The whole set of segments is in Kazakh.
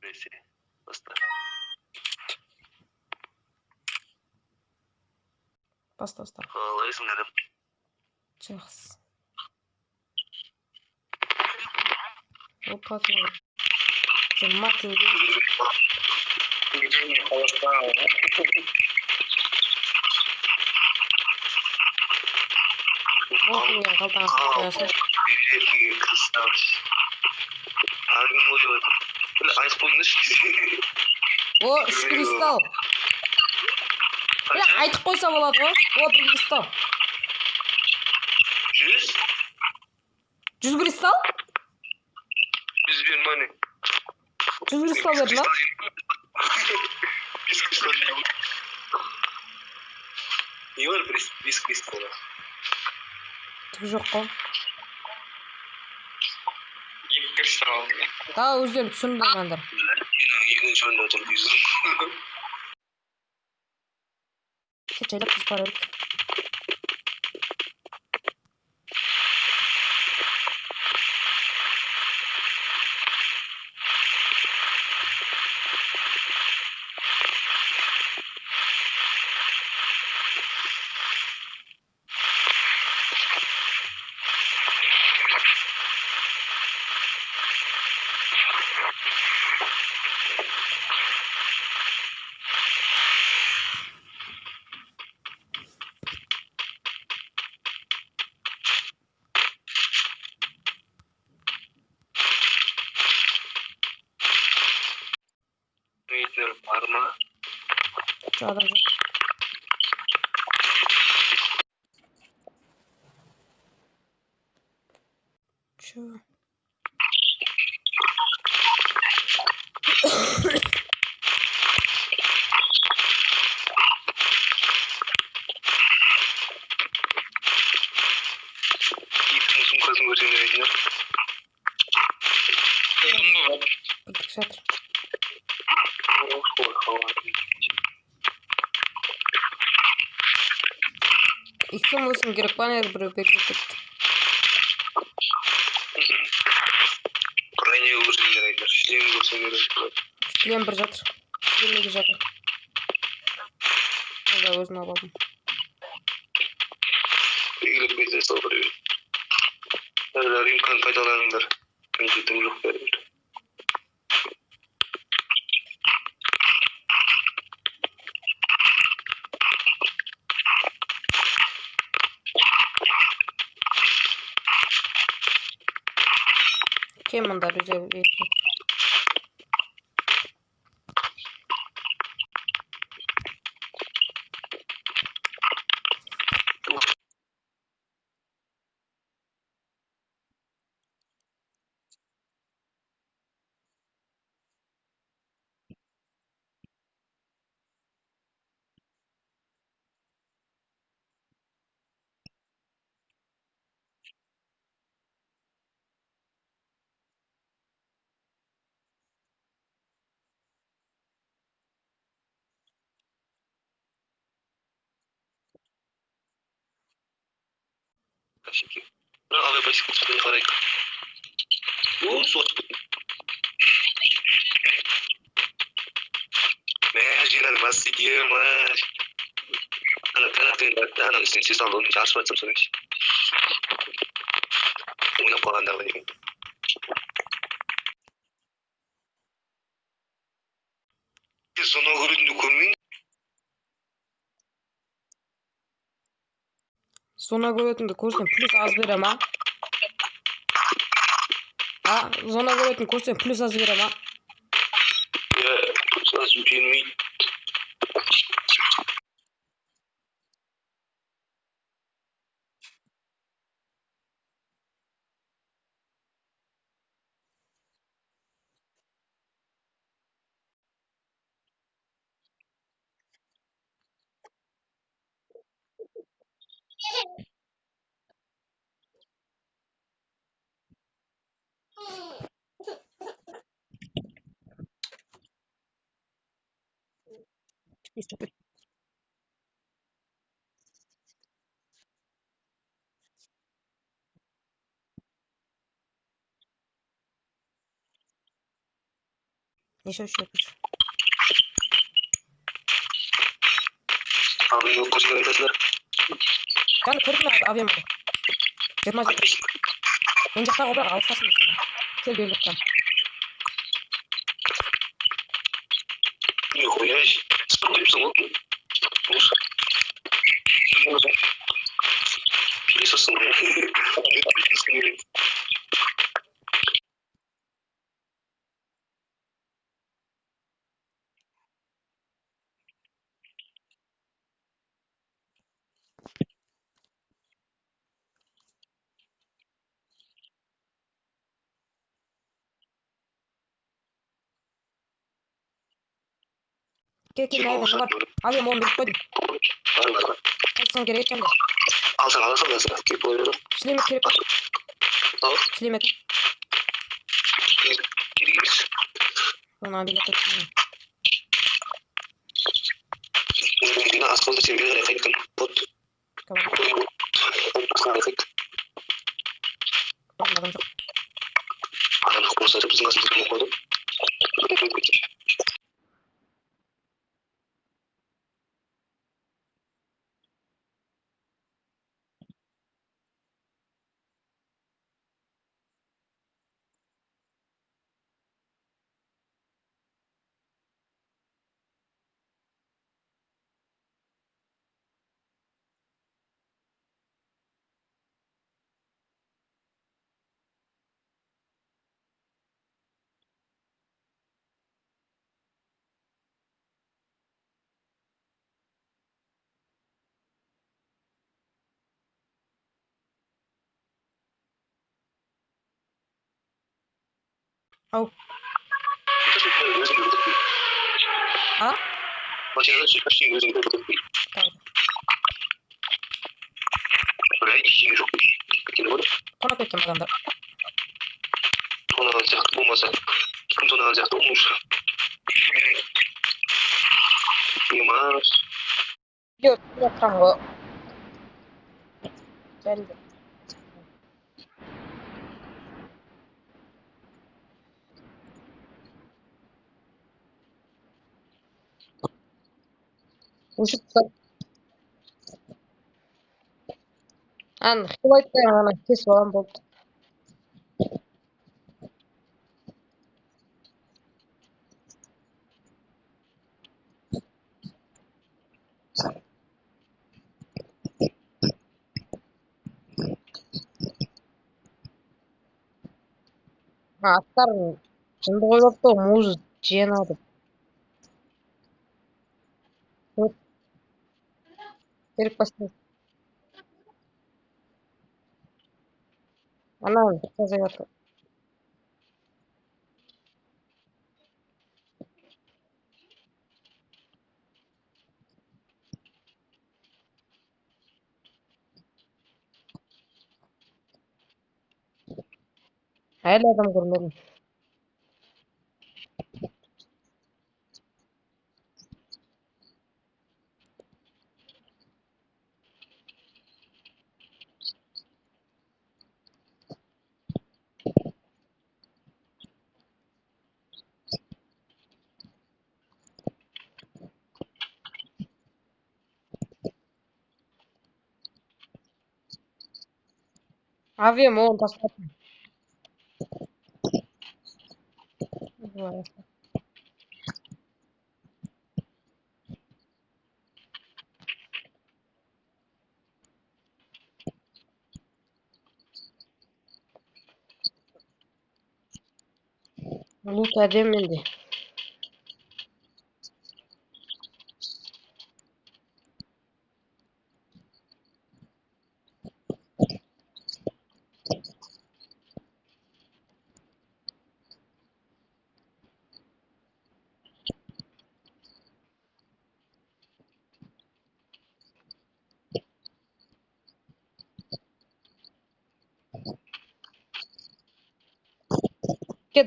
Neyse. Basta. Basta. Қалайсың інім? Жақсы. Опа, 20 теңге. Где холоста? 10 теңгені қалтаңа салып қоясың. Береге кристалл. Әлгім ойып отыр. Біле, айтып қойыңызшы. О, 3 кристалл. Біле, айтып қойса болады ғой. О, 1 кристалл. 100? 100 кристалл? 100 берme hani. 100 кристалл берді ма? 5 кристалл берді. Не var 5 кристалл? Түк жоқ қой. 2 кристалл. Да, өздерің түсінбегендер. Менің екінші орында отыр дейсің. Кет жайлап біз бара берейік. Мейтер бар ма? Жоқ, адам жоқ. Чё? Итің сумкасын көрсең де айтыңдар. Бітік жатыр. Иксом өсім керек па, нер біреу бекіп кетті. Крайнегі көрсеңдер айтыңдар. Шлемін көрсеңдер айтыңдар. Шлем бір жатыр. Шлем екі жатыр. Ода өзін алып алдым. Белгілеп кетсе сол біреу. Әрлер имкан пайдаланыңдар. Конфетім жоқ бәрібір. Кем мұнда бізде бекіп. Кашеке. Бірақ алай байсық түспене қарайық. О, су атып кетті. Жинаны бас етем, Канаттың бәтті, ананың үстіне сес алып, оның жарысып атсам соны. Ойнап қалғандағы деген. Соны көретінді көрмейін. Зона көретінді көрсен плюс аз бере ма? Зона көретінді көрсен плюс аз бере ма? Плюс бермейді. Неше 3. Abi yok koşuyor arkadaşlar. Kan көрдім авиам. 20 жыл. Мен жақтағы бірақ алыстасың. Кел бердік kan. Yok ya. Sıkıntı yok sana. Olursa. Pilisasın ya. Kek nerede var? Avиам onu bilip koydum. Var. Kaçsan gerek etkende. Alsan alırsan da sana. Keyip oluyorum. Шлемет керек па? Al. Шлемет. Geri giriş. Оны билет koydum. Yine asfaltı çeviriyor. Efektim. Bot. Tamam. Efekt. Olmadım çok. Adam kursa bizim nasıl bir koydum. Au. Ha? Maçlarda çıkmış şey gözüm kapatıp Tamam. buraya işim yok. Dikkatini bak. Konak ettim adamlar. Onu alacak. Olmasa. Sıkıntı onu alacak. Olmuş. Yılmaz. Yok, yapacağım o. Geldi. Ушытса. Ан, хилайттай ана кесіп алам болды. Аттар жынды қойып муз жиенады. Керек бастайды. Ана жазып әлі адам көрмедім. Авиам оны тастадым. Лут әдем менде.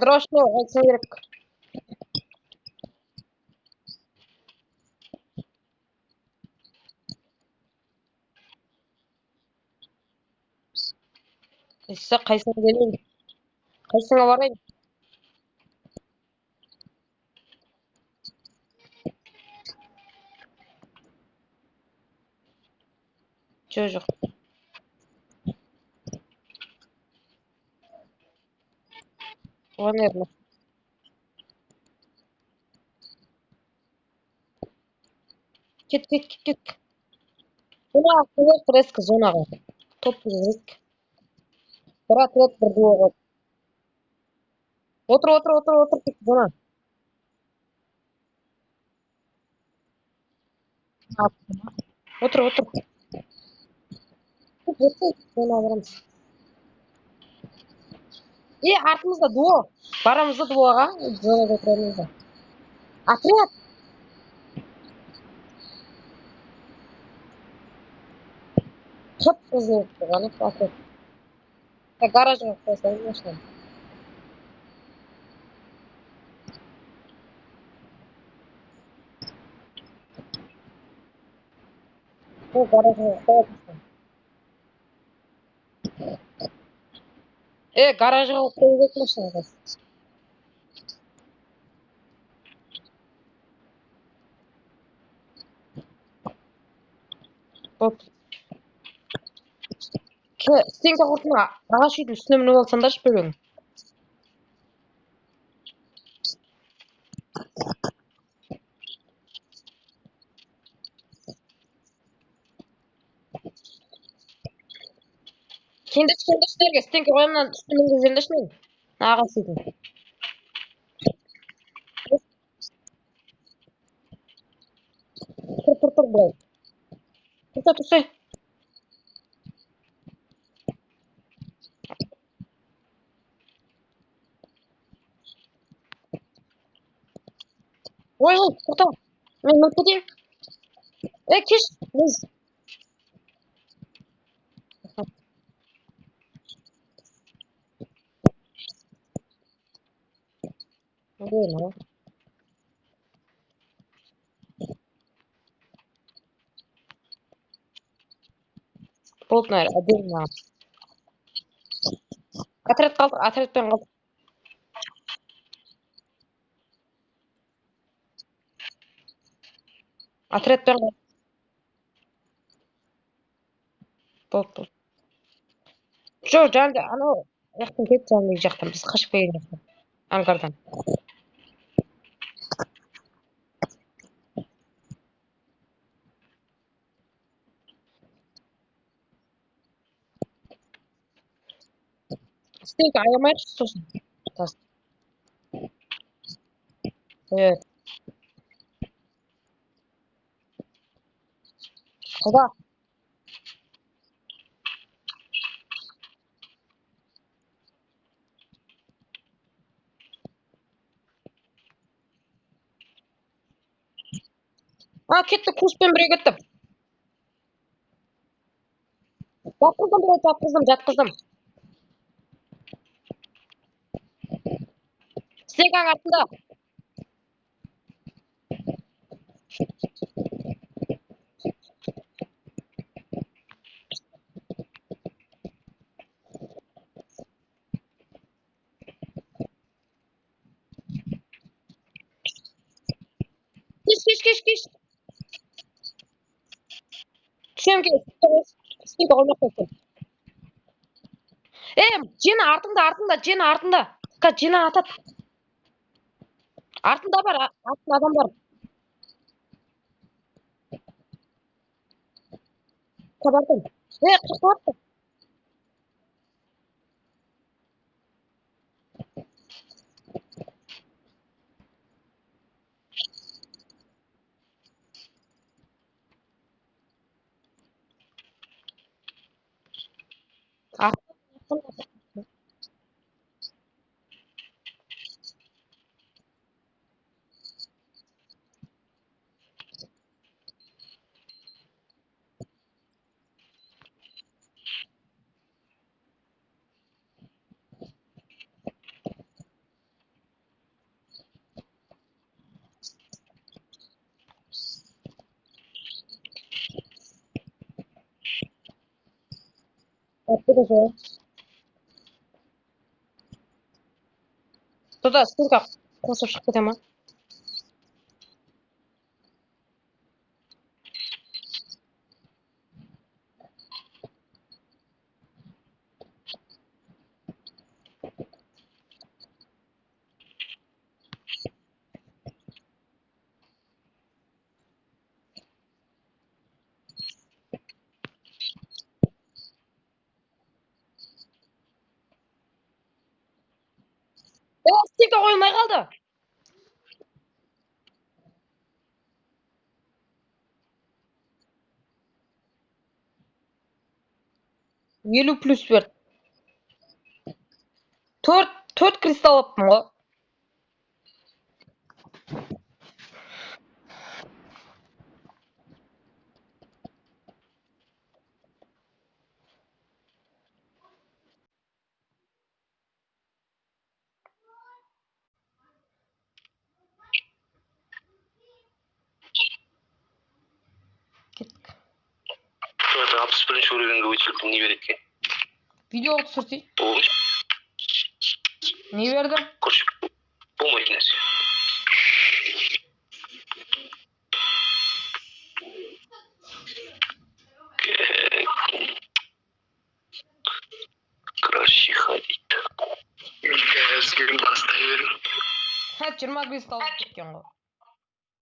Дрожно айтса керек. Қайсыңа келейін? Қайсыңа барайын? Жоқ. Наверное. Кет. Зонаға келер резко зонаға. Топ резко. Bir atlet bir duo. Otur. Git zona. Otur. Zona varımız. Артымызда дуо. Барамыз да дуоға. Зонада отырамыз да. Отряд. Қып-қызыл тұрған отряд. Гаражға қойсаңыз машинаны. Гаражға қойсаңыз. Гаражға қойып машинаны. Стенка құртына ағаш үйдің үстіне мініп алсаңдаршы бөлің. Кендіштерге стенка қойымнан үстіне мінгізендерші мен. Ағаш үйдің. Тұр былай. Тұрса. Ой, тоқта. Мен мініп кетейін. Кеш. Болды, наверное, отдельно. Отряд қалды, отрядпен қалды. Отрядпен қалды. Болды. Жоқ, жанды, анау жақтан кетті, жанды жақтан. Біз қашып келген жақтан. Ангардан. Стенка аямайды сосын. Құда. Кетті, курспен бірге кетті. Жатқыздым. Стенканың артында. Кеш. Түсем ке. Стенка қоймақ қойсын. Жені артында. Жені атады. Артында бар, артында адам бар. Қабардың. Қырқылапты. Туда стенка қосып шығып кете ма? Tek de koymay kaldı. Yellow plus 4. 4 kristal yaptım o. Kettik. Evet, 61. bölümünde uçurdum. Niye verdik ki? Video oldu sırtı. Olmuş. Neyi verdim? Koş. Bu makinesi. Краще ходить. Скажем, поставим. Ha 20 kristal ketken o.